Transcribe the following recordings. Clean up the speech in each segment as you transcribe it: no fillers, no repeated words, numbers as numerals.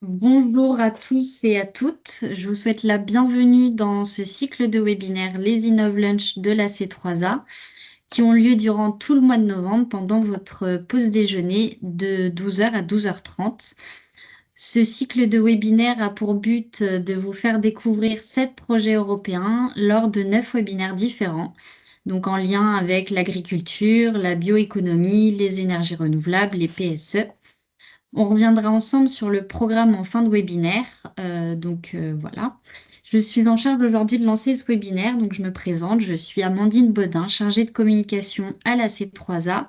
Bonjour à tous et à toutes. Je vous souhaite la bienvenue dans ce cycle de webinaires Les Innov Lunch de la C3A qui ont lieu durant tout le mois de novembre pendant votre pause déjeuner de 12 heures à 12h30. Ce cycle de webinaires a pour but de vous faire découvrir 7 projets européens lors de 9 webinaires différents, donc en lien avec l'agriculture, la bioéconomie, les énergies renouvelables, les PSE. On reviendra ensemble sur le programme en fin de webinaire. Voilà. Je suis en charge aujourd'hui de lancer ce webinaire, donc je me présente. Je suis Amandine Bodin, chargée de communication à la C3A.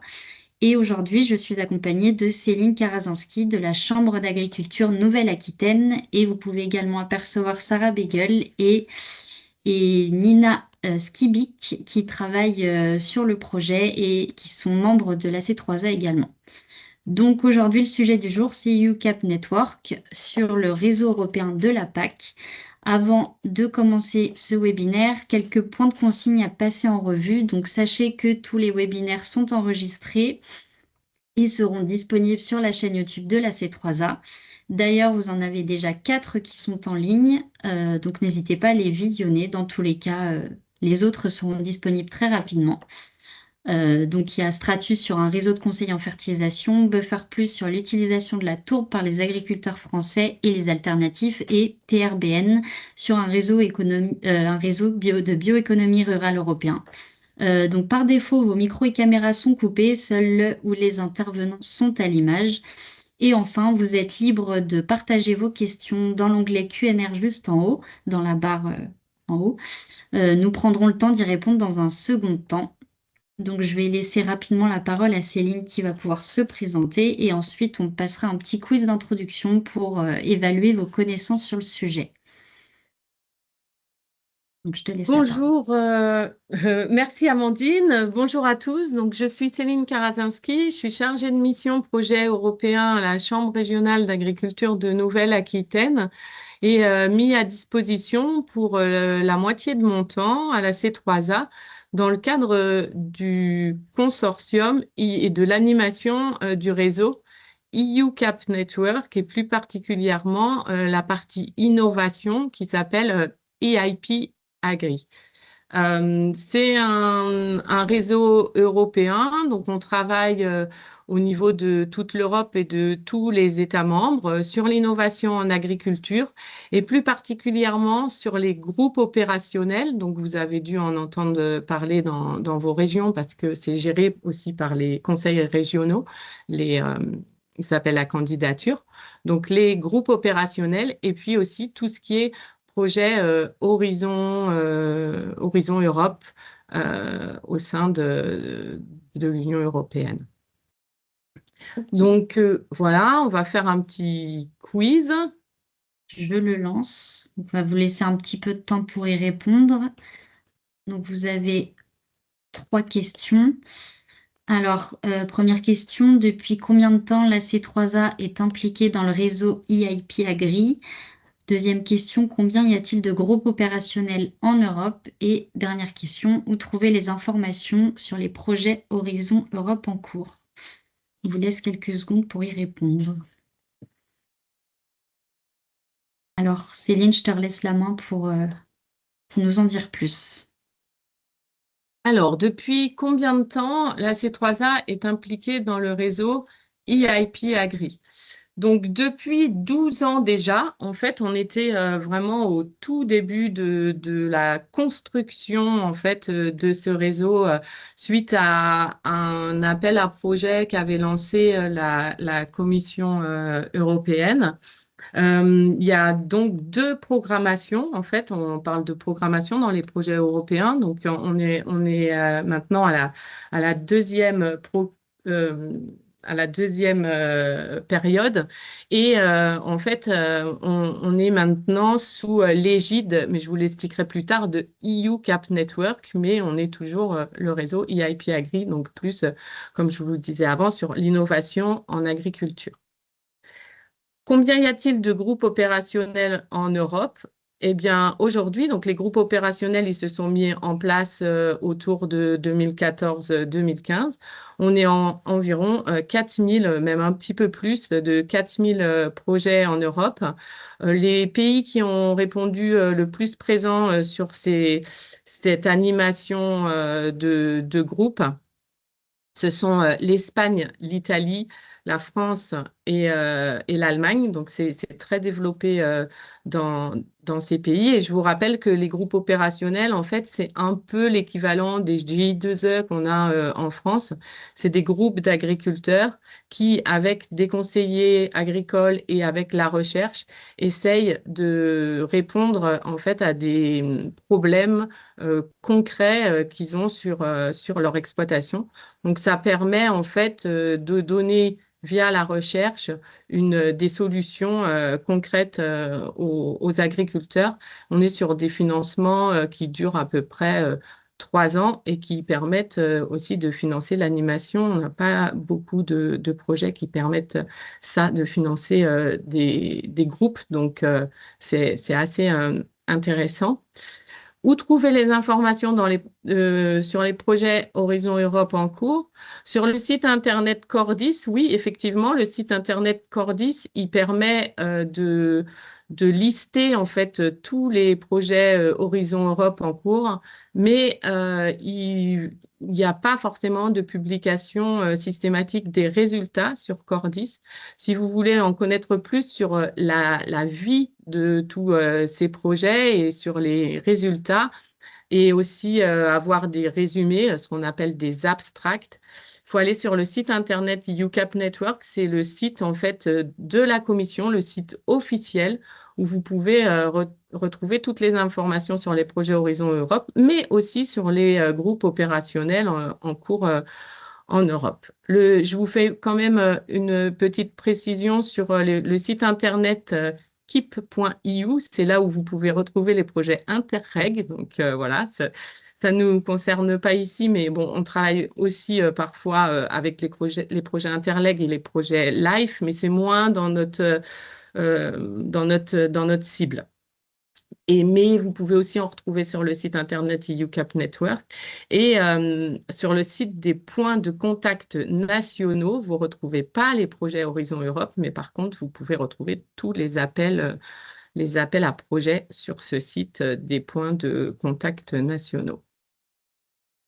Et aujourd'hui, je suis accompagnée de Céline Karazinski de la Chambre d'agriculture Nouvelle-Aquitaine. Et vous pouvez également apercevoir Sarah Beigel et Nina Skibik qui travaillent sur le projet et qui sont membres de la C3A également. Donc aujourd'hui, le sujet du jour, c'est UCAP Network sur le réseau européen de la PAC. Avant de commencer ce webinaire, quelques points de consigne à passer en revue. Donc sachez que tous les webinaires sont enregistrés et seront disponibles sur la chaîne YouTube de la C3A. D'ailleurs, vous en avez déjà 4 qui sont en ligne, donc n'hésitez pas à les visionner. Dans tous les cas, les autres seront disponibles très rapidement. Donc, il y a Stratus sur un réseau de conseils en fertilisation, Buffer Plus sur l'utilisation de la tourbe par les agriculteurs français et les alternatives, et TRBN sur un réseau, de bioéconomie rurale européen. Donc, par défaut, vos micros et caméras sont coupés, seuls le ou les intervenants sont à l'image. Et enfin, vous êtes libre de partager vos questions dans l'onglet Q&R juste en haut, dans la barre en haut. Nous prendrons le temps d'y répondre dans un second temps. Donc, je vais laisser rapidement la parole à Céline qui va pouvoir se présenter et ensuite on passera un petit quiz d'introduction pour évaluer vos connaissances sur le sujet. Donc, je te laisse la parole. Bonjour, merci Amandine. Bonjour à tous. Donc, je suis Céline Karazinski. Je suis chargée de mission projet européen à la Chambre régionale d'agriculture de Nouvelle-Aquitaine et mis à disposition pour la moitié de mon temps à la C3A dans le cadre du consortium et de l'animation du réseau EU-CAP Network et plus particulièrement la partie innovation qui s'appelle EIP Agri. C'est un réseau européen, donc on travaille au niveau de toute l'Europe et de tous les États membres sur l'innovation en agriculture et plus particulièrement sur les groupes opérationnels. Donc vous avez dû en entendre parler dans vos régions parce que c'est géré aussi par les conseils régionaux, ils s'appellent la candidature. Donc les groupes opérationnels et puis aussi tout ce qui est projet Horizon Europe au sein de l'Union européenne. Ok, Donc voilà, on va faire un petit quiz. je le lance. On va vous laisser un petit peu de temps pour y répondre. Donc, vous avez 3 questions. Alors, première question, depuis combien de temps la C3A est impliquée dans le réseau EIP Agri? Deuxième question, combien y a-t-il de groupes opérationnels en Europe? Et dernière question, où trouver les informations sur les projets Horizon Europe en cours? Je vous laisse quelques secondes pour y répondre. Alors, Céline, je te relaisse la main pour nous en dire plus. Alors, depuis combien de temps la C3A est impliquée dans le réseau EIP Agri? Donc, depuis 12 ans déjà, en fait, on était vraiment au tout début de la construction en fait, de ce réseau suite à un appel à projet qu'avait lancé la Commission européenne. Il y a donc deux programmations. En fait, on parle de programmation dans les projets européens. Donc, on est maintenant à la deuxième à la deuxième période. Et en fait, on est maintenant sous l'égide, mais je vous l'expliquerai plus tard, de EU Cap Network, mais on est toujours le réseau EIP Agri, donc plus, comme je vous le disais avant, sur l'innovation en agriculture. Combien y a-t-il de groupes opérationnels en Europe? Eh bien, aujourd'hui, donc les groupes opérationnels, ils se sont mis en place autour de 2014-2015. On est en environ 4000, même un petit peu plus, de 4000 projets en Europe. Les pays qui ont répondu le plus présent sur cette animation de groupe, ce sont l'Espagne, l'Italie, la France et l'Allemagne. Donc, c'est très développé dans ces pays. Et je vous rappelle que les groupes opérationnels, en fait, c'est un peu l'équivalent des GI2E qu'on a en France. C'est des groupes d'agriculteurs qui, avec des conseillers agricoles et avec la recherche, essayent de répondre, en fait, à des problèmes concrets qu'ils ont sur leur exploitation. Donc, ça permet en fait de donner via la recherche des solutions concrètes aux agriculteurs. On est sur des financements qui durent à peu près 3 ans et qui permettent aussi de financer l'animation. On n'a pas beaucoup de projets qui permettent ça, de financer des groupes. Donc, c'est assez intéressant. Où trouver les informations sur les projets Horizon Europe en cours? Sur le site Internet Cordis, oui, effectivement, le site Internet Cordis, il permet de lister en fait tous les projets Horizon Europe en cours, mais il n'y a pas forcément de publication systématique des résultats sur Cordis. Si vous voulez en connaître plus sur la vie de tous ces projets et sur les résultats, et aussi avoir des résumés, ce qu'on appelle des abstracts. Il faut aller sur le site internet UCAP Network, c'est le site en fait de la commission, le site officiel où vous pouvez retrouver toutes les informations sur les projets Horizon Europe, mais aussi sur les groupes opérationnels en cours en Europe. Je vous fais quand même une petite précision sur le site internet keep.eu, c'est là où vous pouvez retrouver les projets Interreg. Donc voilà, ça ne nous concerne pas ici, mais bon, on travaille aussi parfois avec les projets Interreg et les projets LIFE, mais c'est moins dans notre cible. Mais vous pouvez aussi en retrouver sur le site internet UCAP Network. Et sur le site des points de contact nationaux, vous ne retrouvez pas les projets Horizon Europe, mais par contre, vous pouvez retrouver tous les appels à projets sur ce site des points de contact nationaux.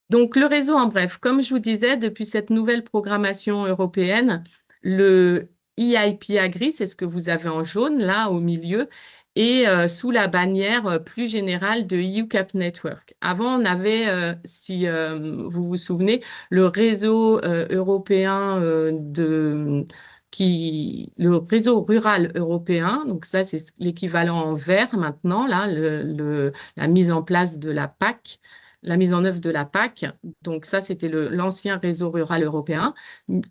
Donc, le réseau, en bref, comme je vous disais, depuis cette nouvelle programmation européenne, le EIP Agri, c'est ce que vous avez en jaune, là, au milieu, et sous la bannière plus générale de UCAP Network. Avant, on avait, si vous vous souvenez, le réseau européen le réseau rural européen. Donc ça, c'est l'équivalent en vert maintenant, là, la mise en place de la PAC. La mise en œuvre de la PAC. Donc ça, c'était l'ancien réseau rural européen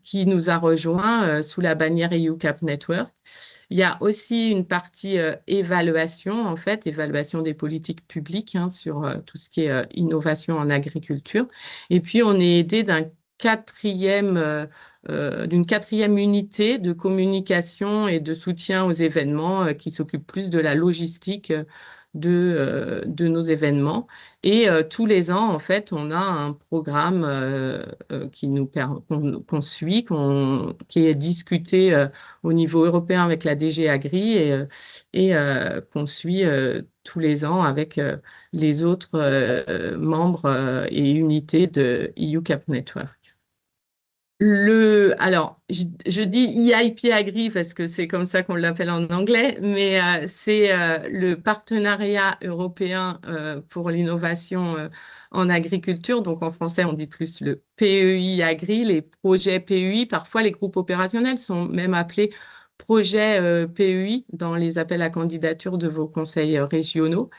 qui nous a rejoints sous la bannière EUCAP Network. Il y a aussi une partie évaluation, en fait, évaluation des politiques publiques sur tout ce qui est innovation en agriculture. Et puis, on est aidé d'une quatrième unité de communication et de soutien aux événements qui s'occupe plus de la logistique de nos événements. Et tous les ans, en fait, on a un programme qu'on suit, qui est discuté au niveau européen avec la DG Agri et qu'on suit tous les ans avec les autres membres et unités de EUCAP Network. Alors, je dis EIP Agri parce que c'est comme ça qu'on l'appelle en anglais, mais c'est le partenariat européen pour l'innovation en agriculture. Donc, en français, on dit plus le PEI Agri, les projets PEI. Parfois, les groupes opérationnels sont même appelés projets PEI dans les appels à candidature de vos conseils régionaux.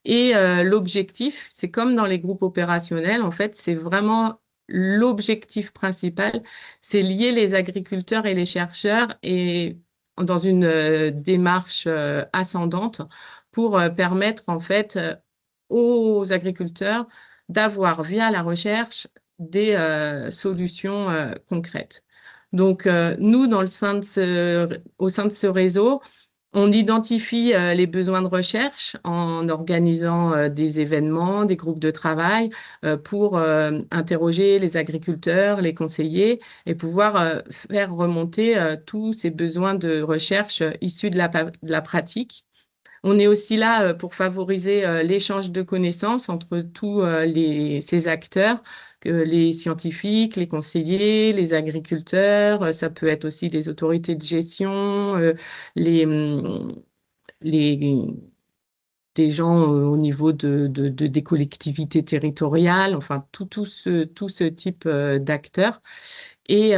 Et l'objectif, c'est comme dans les groupes opérationnels, en fait, c'est vraiment l'objectif principal, c'est lier les agriculteurs et les chercheurs et dans une démarche ascendante pour permettre en fait aux agriculteurs d'avoir via la recherche des solutions concrètes. Donc nous, au sein de ce réseau, On identifie les besoins de recherche en organisant des événements, des groupes de travail pour interroger les agriculteurs, les conseillers et pouvoir faire remonter tous ces besoins de recherche issus de la pratique. On est aussi là pour favoriser l'échange de connaissances entre tous ces acteurs, que les scientifiques, les conseillers, les agriculteurs, ça peut être aussi les autorités de gestion, les, hum, les, des gens au niveau des collectivités territoriales, enfin tout ce type d'acteurs. Et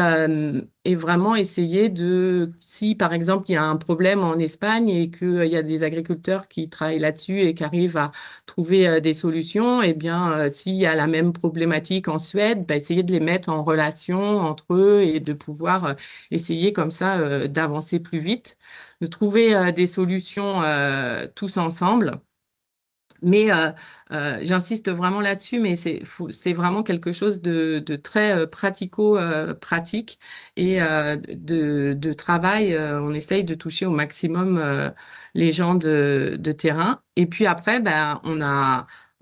vraiment essayer de, si par exemple il y a un problème en Espagne et qu'il y a des agriculteurs qui travaillent là-dessus et qui arrivent à trouver des solutions, eh bien s'il y a la même problématique en Suède, bah, essayer de les mettre en relation entre eux et de pouvoir essayer comme ça d'avancer plus vite, de trouver des solutions tous ensemble. Mais j'insiste vraiment là-dessus, mais c'est vraiment quelque chose de très pratico-pratique et de travail. On essaye de toucher au maximum les gens de terrain. Et puis après, ben,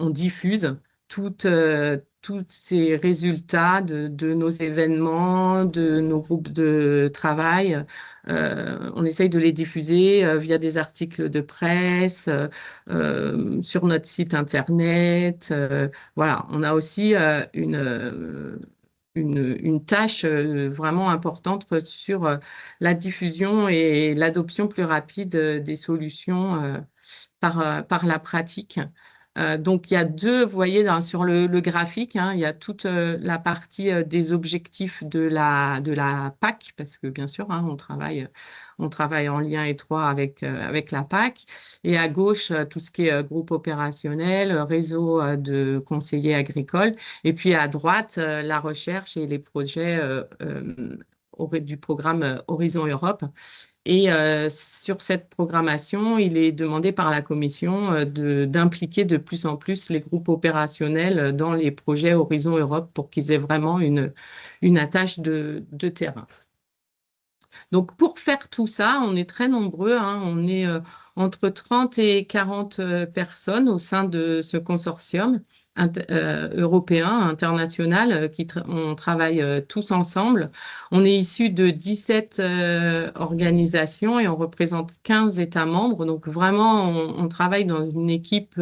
on diffuse tous ces résultats de nos événements, de nos groupes de travail. On essaye de les diffuser via des articles de presse, sur notre site internet. Voilà, on a aussi une tâche vraiment importante sur la diffusion et l'adoption plus rapide des solutions par la pratique. Donc, il y a deux, vous voyez, sur le graphique, hein, il y a toute la partie des objectifs de la PAC, parce que bien sûr, hein, on travaille en lien étroit avec la PAC. Et à gauche, tout ce qui est groupe opérationnel, réseau de conseillers agricoles. Et puis à droite, la recherche et les projets du programme Horizon Europe. Et sur cette programmation, il est demandé par la Commission d'impliquer de plus en plus les groupes opérationnels dans les projets Horizon Europe pour qu'ils aient vraiment une attache de terrain. Donc, pour faire tout ça, on est très nombreux, hein, on est entre 30 et 40 personnes au sein de ce consortium européen, international, on travaille tous ensemble. On est issu de 17 organisations et on représente 15 États membres. Donc, vraiment, on travaille dans une équipe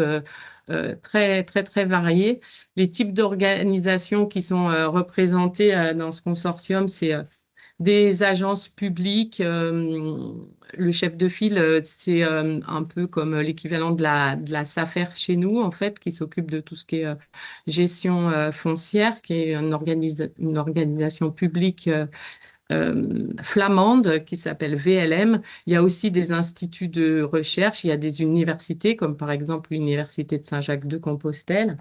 très, très, très variée. Les types d'organisations qui sont représentées dans ce consortium, c'est des agences publiques. Le chef de file, c'est un peu comme l'équivalent de la SAFER chez nous, en fait, qui s'occupe de tout ce qui est gestion foncière, qui est une organisation publique flamande qui s'appelle VLM. Il y a aussi des instituts de recherche, il y a des universités, comme par exemple l'Université de Saint-Jacques-de-Compostelle,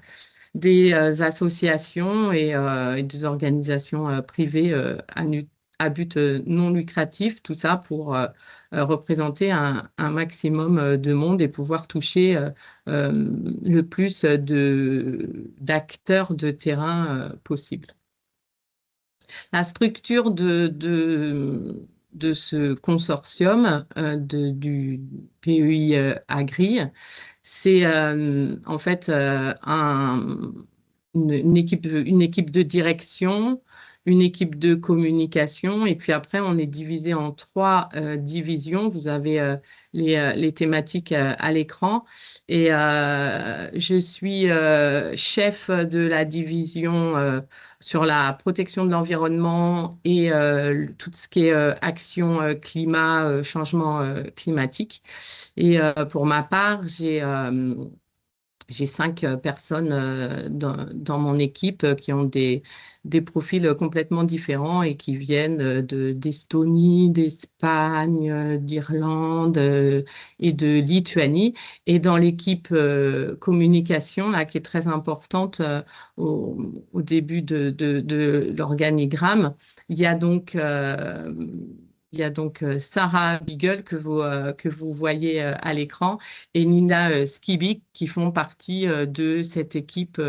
des associations et des organisations privées à but non lucratif, tout ça pour représenter un maximum de monde et pouvoir toucher le plus d'acteurs de terrain possible. La structure de ce consortium du PEI Agri, c'est en fait une équipe de direction, une équipe de communication, et puis après, on est divisé en trois divisions. Vous avez les thématiques à l'écran, et je suis chef de la division sur la protection de l'environnement et tout ce qui est action climat, changement climatique. Et pour ma part, j'ai 5 personnes dans mon équipe qui ont des profils complètement différents et qui viennent d'Estonie, d'Espagne, d'Irlande et de Lituanie. Et dans l'équipe communication, là, qui est très importante au début de l'organigramme, il y a donc Sarah Beagle que vous voyez à l'écran et Nina Skibik qui font partie de cette équipe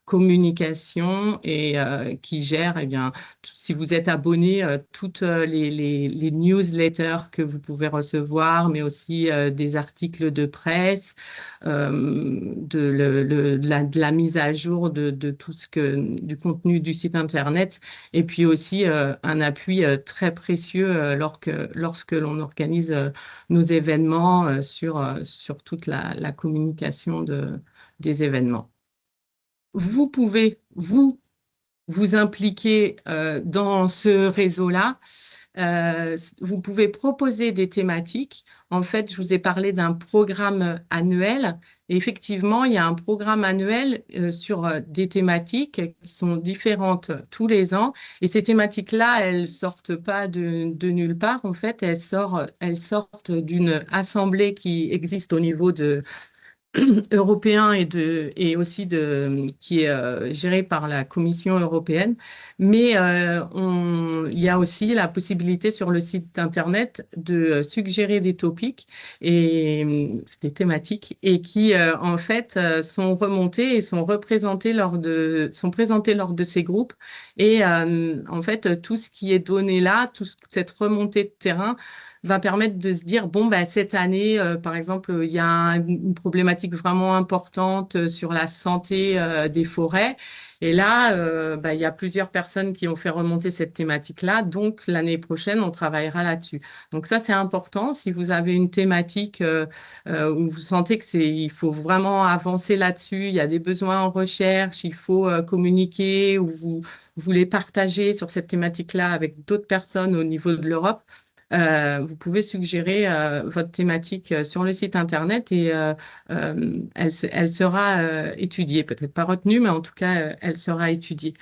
communication et qui gère, eh bien, si vous êtes abonné, toutes les newsletters que vous pouvez recevoir, mais aussi des articles de presse, de la mise à jour de tout du contenu du site Internet, et puis aussi un appui très précieux lorsque l'on organise nos événements sur toute la communication des événements. Vous pouvez, vous impliquer dans ce réseau-là. Vous pouvez proposer des thématiques. En fait, je vous ai parlé d'un programme annuel. Et effectivement, il y a un programme annuel sur des thématiques qui sont différentes tous les ans. Et ces thématiques-là, elles sortent pas de nulle part. En fait, elles sortent d'une assemblée qui existe au niveau européen et aussi qui est géré par la Commission européenne. Mais il y a aussi la possibilité sur le site Internet de suggérer des topics et des thématiques et qui, en fait, sont remontées et sont présentés lors de ces groupes. Et en fait, tout ce qui est donné là, toute cette remontée de terrain, va permettre de se dire, bon, bah, cette année, par exemple, il y a une problématique vraiment importante sur la santé des forêts. Et là, bah, il y a plusieurs personnes qui ont fait remonter cette thématique-là. Donc, l'année prochaine, on travaillera là-dessus. Donc, ça, c'est important. Si vous avez une thématique où vous sentez il faut vraiment avancer là-dessus, il y a des besoins en recherche, il faut communiquer ou vous voulez partager sur cette thématique-là avec d'autres personnes au niveau de l'Europe, vous pouvez suggérer votre thématique sur le site Internet et elle sera étudiée, peut-être pas retenue, mais en tout cas, elle sera étudiée.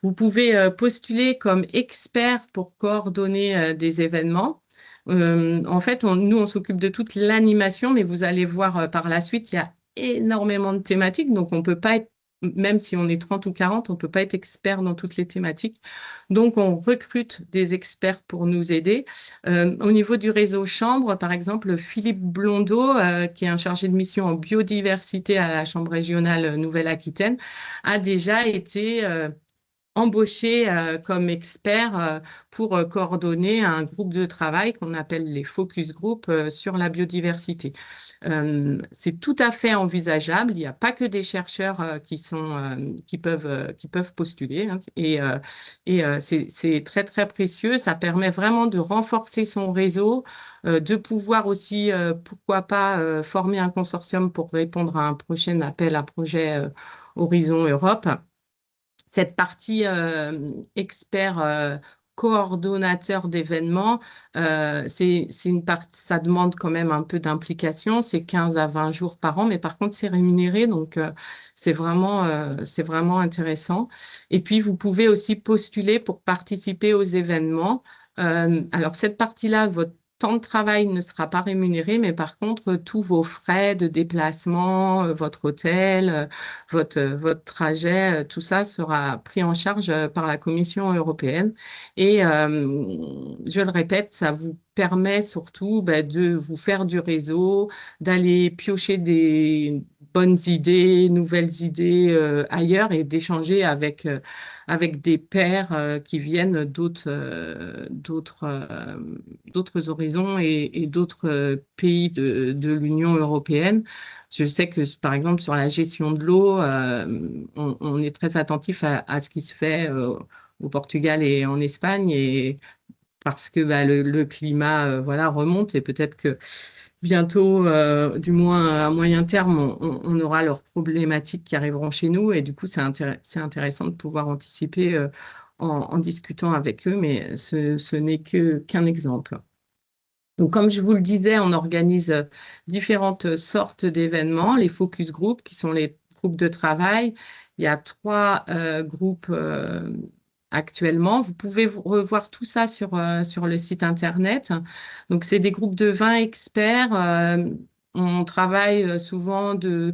Vous pouvez postuler comme expert pour coordonner des événements. En fait, nous, on s'occupe de toute l'animation, mais vous allez voir par la suite, il y a énormément de thématiques, donc on peut pas être, même si on est 30 ou 40, on peut pas être expert dans toutes les thématiques. Donc, on recrute des experts pour nous aider. Au niveau du réseau Chambre, par exemple, Philippe Blondeau, qui est un chargé de mission en biodiversité à la Chambre régionale Nouvelle-Aquitaine, a déjà été embauché comme expert pour coordonner un groupe de travail qu'on appelle les focus group sur la biodiversité. C'est tout à fait envisageable. Il n'y a pas que des chercheurs qui peuvent postuler, hein, et c'est très, très précieux. Ça permet vraiment de renforcer son réseau, de pouvoir aussi, pourquoi pas, former un consortium pour répondre à un prochain appel à projet Horizon Europe. Cette partie expert coordonnateur d'événements, c'est une partie, ça demande quand même un peu d'implication, c'est 15 à 20 jours par an, mais par contre, c'est rémunéré, donc c'est vraiment intéressant. Et puis, vous pouvez aussi postuler pour participer aux événements. Alors, cette partie-là, votre temps de travail ne sera pas rémunéré, mais par contre, tous vos frais de déplacement, votre hôtel, votre trajet, tout ça sera pris en charge par la Commission européenne. Et je le répète, ça vous permet surtout de vous faire du réseau, d'aller piocher des bonnes idées, nouvelles idées ailleurs et d'échanger avec des pairs qui viennent d'autres horizons et d'autres pays de l'Union européenne. Je sais que, par exemple, sur la gestion de l'eau, on est très attentif à ce qui se fait au Portugal et en Espagne, et parce que le climat voilà, remonte, et peut-être que bientôt, du moins à moyen terme, on aura leurs problématiques qui arriveront chez nous, et du coup, c'est intéressant de pouvoir anticiper en discutant avec eux, mais ce n'est qu'un exemple. Donc, comme je vous le disais, on organise différentes sortes d'événements, les focus group, qui sont les groupes de travail. Il y a 3 groupes actuellement. Vous pouvez revoir tout ça sur le site Internet. Donc, c'est des groupes de 20 experts. On travaille souvent de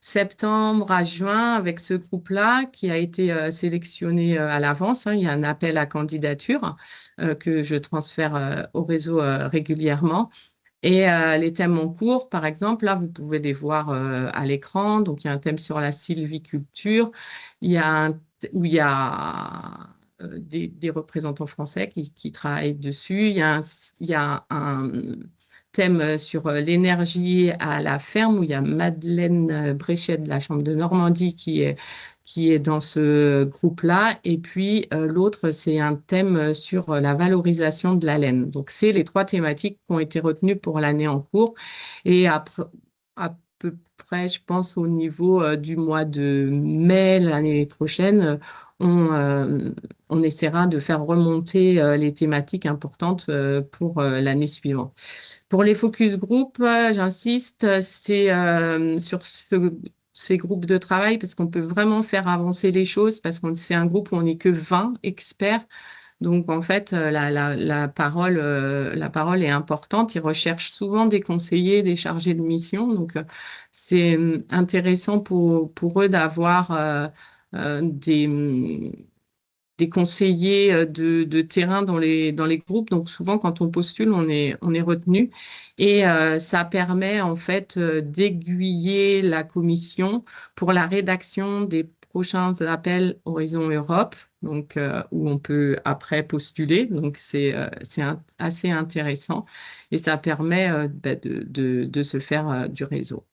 septembre à juin avec ce groupe-là qui a été sélectionné à l'avance, hein. Il y a un appel à candidature que je transfère au réseau régulièrement. Et les thèmes en cours, par exemple, là, vous pouvez les voir à l'écran. Donc, il y a un thème sur la sylviculture. Il y a où il y a des représentants français qui travaillent dessus. Il y a un thème sur l'énergie à la ferme où il y a Madeleine Bréchet de la Chambre de Normandie qui est dans ce groupe-là. Et puis, l'autre, c'est un thème sur la valorisation de la laine. Donc, c'est les trois thématiques qui ont été retenues pour l'année en cours. Et après, à peu près, je pense, au niveau du mois de mai l'année prochaine, on essaiera de faire remonter les thématiques importantes pour l'année suivante. Pour les focus group, j'insiste, c'est sur ces groupes de travail parce qu'on peut vraiment faire avancer les choses parce que c'est un groupe où on n'est que 20 experts. Donc, en fait, la parole est importante. Ils recherchent souvent des conseillers, des chargés de mission. Donc, c'est intéressant pour eux d'avoir des conseillers de terrain dans les groupes. Donc, souvent, quand on postule, on est retenu. Et ça permet, en fait, d'aiguiller la commission pour la rédaction des prochains appels Horizon Europe, donc, où on peut après postuler. Donc, c'est assez intéressant et ça permet de se faire du réseau.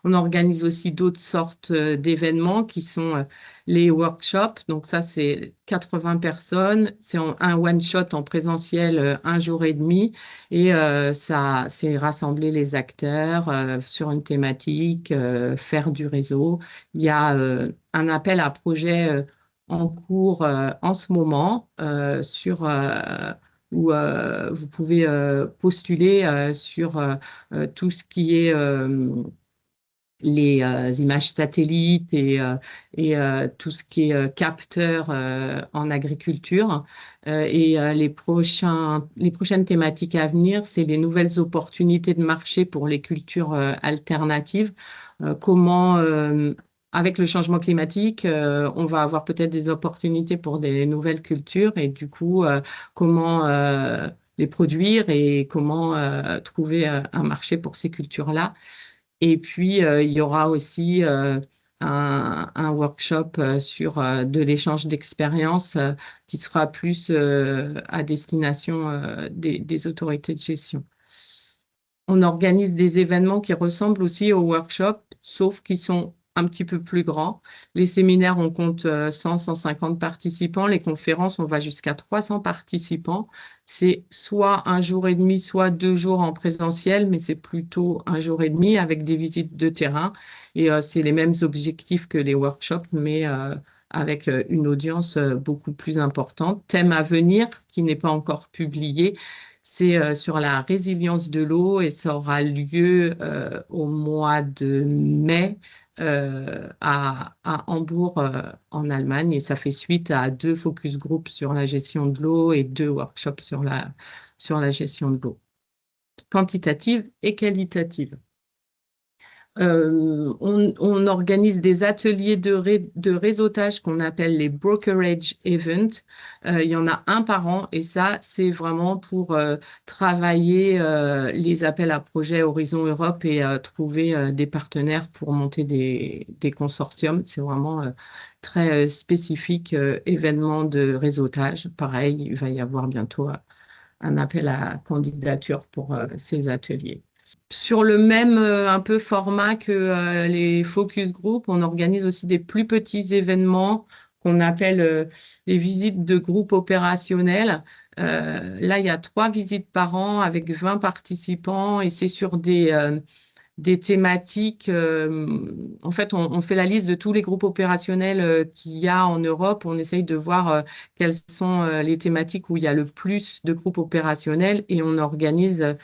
On organise aussi d'autres sortes d'événements qui sont les workshops. Donc ça, c'est 80 personnes. C'est un one-shot en présentiel, un jour et demi. Et ça, c'est rassembler les acteurs sur une thématique, faire du réseau. Il y a un appel à projet en cours en ce moment où vous pouvez postuler sur tout ce qui est les images satellites et tout ce qui est capteur en agriculture. Les prochaines thématiques à venir, c'est les nouvelles opportunités de marché pour les cultures alternatives. Comment, avec le changement climatique, on va avoir peut-être des opportunités pour des nouvelles cultures et du coup, comment les produire et comment trouver un marché pour ces cultures-là. Et puis, il y aura aussi un workshop sur de l'échange d'expériences qui sera plus à destination des autorités de gestion. On organise des événements qui ressemblent aussi aux workshops, sauf qu'ils sont un petit peu plus grands. Les séminaires, on compte 100-150 participants. Les conférences, on va jusqu'à 300 participants. C'est soit un jour et demi, soit 2 jours en présentiel, mais c'est plutôt un jour et demi avec des visites de terrain. Et c'est les mêmes objectifs que les workshops, mais avec une audience beaucoup plus importante. Thème à venir qui n'est pas encore publié. C'est sur la résilience de l'eau et ça aura lieu au mois de mai à Hambourg en Allemagne et ça fait suite à 2 focus group sur la gestion de l'eau et 2 workshops sur la gestion de l'eau, quantitative et qualitative. On organise des ateliers de réseautage qu'on appelle les brokerage events. Il y en a un par an et ça, c'est vraiment pour travailler les appels à projets Horizon Europe et trouver des partenaires pour monter des consortiums. C'est vraiment très spécifique événement de réseautage. Pareil, il va y avoir bientôt un appel à candidature pour ces ateliers. Sur le même un peu format que les focus group, on organise aussi des plus petits événements qu'on appelle les visites de groupe opérationnel. Là, il y a 3 visites par an avec 20 participants et c'est sur des thématiques. En fait, on fait la liste de tous les groupes opérationnels qu'il y a en Europe. On essaye de voir quelles sont les thématiques où il y a le plus de groupes opérationnels et on organise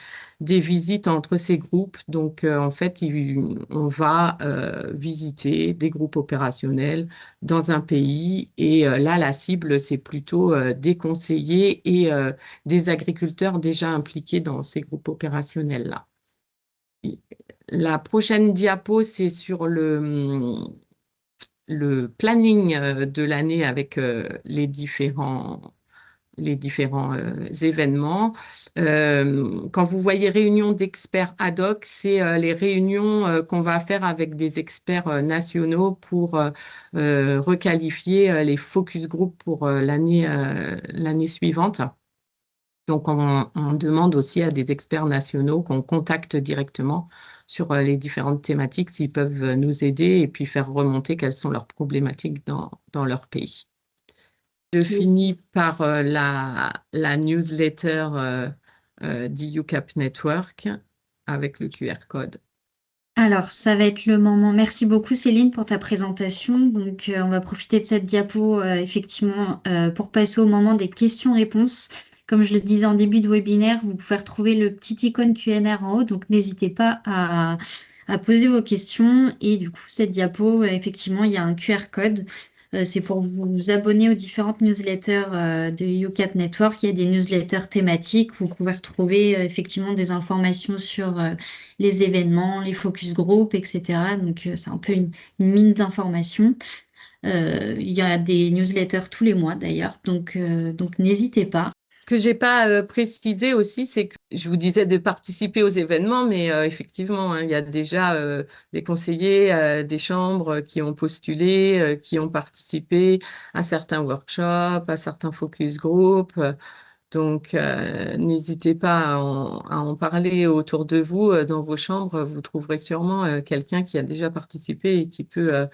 des visites entre ces groupes. Donc, en fait, on va visiter des groupes opérationnels dans un pays et là, la cible, c'est plutôt des conseillers et des agriculteurs déjà impliqués dans ces groupes opérationnels-là. La prochaine diapo, c'est sur le planning de l'année avec les différents les différents événements. Quand vous voyez réunion d'experts ad hoc, c'est les réunions qu'on va faire avec des experts nationaux pour requalifier les focus group pour l'année suivante. Donc, on demande aussi à des experts nationaux qu'on contacte directement sur les différentes thématiques s'ils peuvent nous aider et puis faire remonter quelles sont leurs problématiques dans leur pays. Je finis par la newsletter d'EUCAP Network avec le QR code. Alors, ça va être le moment. Merci beaucoup Céline pour ta présentation. Donc, on va profiter de cette diapo effectivement pour passer au moment des questions-réponses. Comme je le disais en début de webinaire, vous pouvez retrouver le petit icône Q&A en haut, donc n'hésitez pas à poser vos questions. Et du coup, cette diapo, effectivement, il y a un QR code. C'est pour vous abonner aux différentes newsletters de EUCAP Network. Il y a des newsletters thématiques. Vous pouvez retrouver effectivement des informations sur les événements, les focus group, etc. Donc, c'est un peu une mine d'informations. Il y a des newsletters tous les mois d'ailleurs, donc n'hésitez pas. Ce que j'ai pas précisé aussi, c'est que je vous disais de participer aux événements, mais effectivement, hein, il y a déjà des conseillers des chambres qui ont postulé, qui ont participé à certains workshops, à certains focus group. Donc, n'hésitez pas à en parler autour de vous. Dans vos chambres, vous trouverez sûrement quelqu'un qui a déjà participé et qui peut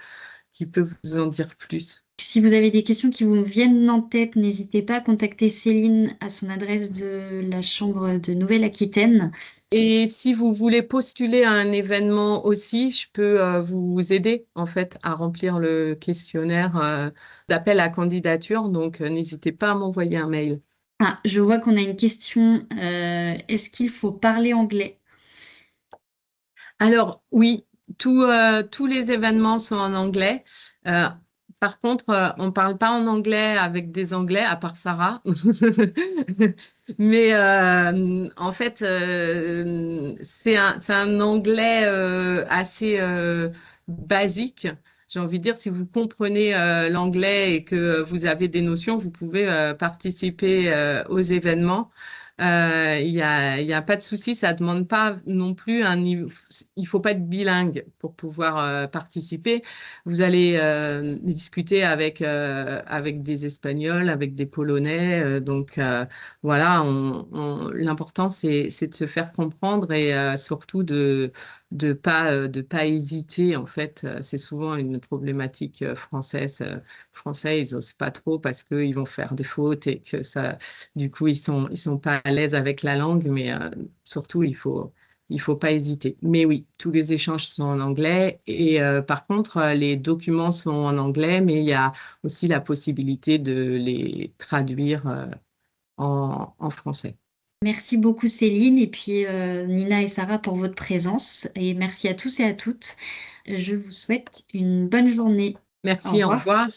vous en dire plus. Si vous avez des questions qui vous viennent en tête, n'hésitez pas à contacter Céline à son adresse de la Chambre de Nouvelle-Aquitaine. Et si vous voulez postuler à un événement aussi, je peux vous aider en fait à remplir le questionnaire d'appel à candidature. Donc, n'hésitez pas à m'envoyer un mail. Ah, je vois qu'on a une question. Est-ce qu'il faut parler anglais? Alors, oui, tous les événements sont en anglais. Par contre, on ne parle pas en anglais avec des Anglais, à part Sarah. Mais en fait, c'est un anglais assez basique. J'ai envie de dire, si vous comprenez l'anglais et que vous avez des notions, vous pouvez participer aux événements. Il y a pas de souci, ça demande pas non plus un niveau. Il faut pas être bilingue pour pouvoir participer. Vous allez discuter avec des Espagnols, avec des Polonais. Donc voilà, l'important c'est de se faire comprendre et surtout de pas hésiter. En fait, c'est souvent une problématique française. Français, ils osent pas trop parce qu'ils vont faire des fautes et que ça, du coup, ils sont pas à l'aise avec la langue, mais surtout, il faut pas hésiter. Mais oui, tous les échanges sont en anglais et par contre, les documents sont en anglais, mais il y a aussi la possibilité de les traduire en français. Merci beaucoup Céline et puis Nina et Sarah pour votre présence et merci à tous et à toutes. Je vous souhaite une bonne journée. Au Merci, au revoir. revoir.